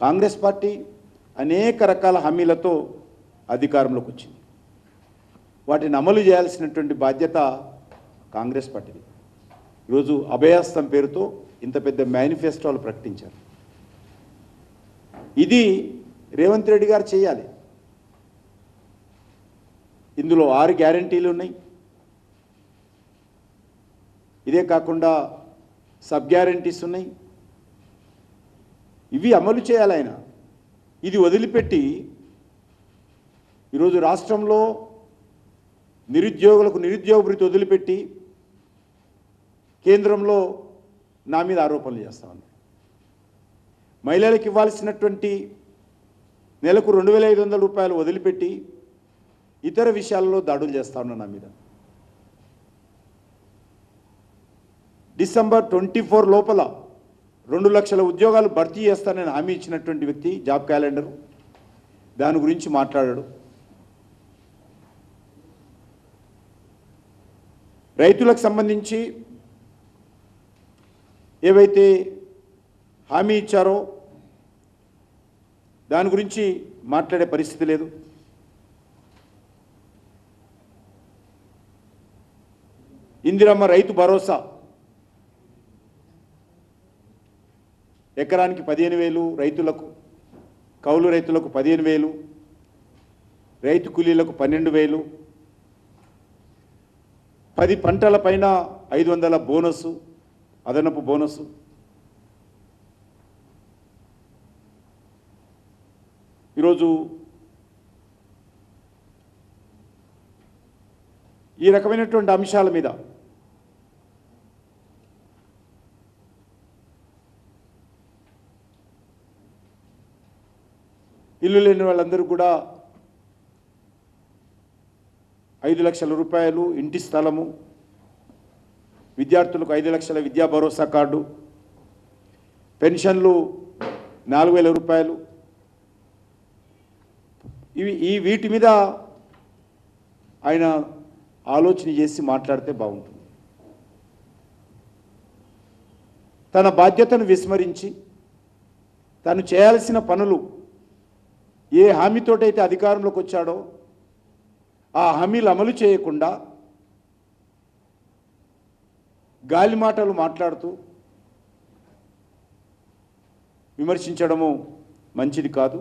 Congress party అనేక రకాల హామీలతో అధికారంలోకి వచ్చింది. వాటిని అమలు చేయాల్సినటువంటి బాధ్యత కాంగ్రెస్ పార్టీది. ఈరోజు అభయహస్తం పేరుతో ఇంత పెద్ద మేనిఫెస్టోలు ప్రకటించారు. ఇది రేవంత్ రెడ్డి గారు చేయాలి. ఇందులో 6 గ్యారంటీలు ఉన్నాయి. ఇదే కాకుండా సబ్ గ్యారంటీస్ ఉన్నాయి. ఇవి అమలు చేయాలి ఆయన. ఇది వదిలిపెట్టి ఈరోజు రాష్ట్రంలో నిరుద్యోగులకు నిరుద్యోగ భృతి వదిలిపెట్టి కేంద్రంలో నా మీద ఆరోపణలు చేస్తా ఉన్నారు. మహిళలకు ఇవ్వాల్సినటువంటి నెలకు 2,500 రూపాయలు వదిలిపెట్టి ఇతర విషయాల్లో దాడులు చేస్తా ఉన్నారు నా మీద. డిసెంబర్ 24 లోపల 2 లక్షల ఉద్యోగాలు భర్తీ చేస్తానని హామీ ఇచ్చినటువంటి వ్యక్తి జాబ్ క్యాలెండరు దాని గురించి మాట్లాడాడు. రైతులకు సంబంధించి ఏవైతే హామీ ఇచ్చారో దాని గురించి మాట్లాడే పరిస్థితి లేదు. ఇందిరమ్మ రైతు భరోసా ఎకరానికి 15,000 రైతులకు, కౌలు రైతులకు 15,000, రైతు కూలీలకు 12,000, 10 పంటల పైన 500 బోనసు, అదనపు బోనసు. ఈరోజు ఈ రకమైనటువంటి అంశాల మీద ఇల్లు లేని వాళ్ళందరూ కూడా 5 లక్షల రూపాయలు ఇంటి స్థలము, విద్యార్థులకు 5 లక్షల విద్యా భరోసా కార్డు, పెన్షన్లు 4,000 రూపాయలు. వీటి మీద ఆయన ఆలోచన చేసి మాట్లాడితే బాగుంటుంది. తన బాధ్యతను విస్మరించి తను చేయాల్సిన పనులు ఏ హామీతోటైతే అధికారంలోకి వచ్చాడో ఆ హామీలు అమలు చేయకుండా గాలి మాటలు మాట్లాడుతూ విమర్శించడము మంచిది కాదు.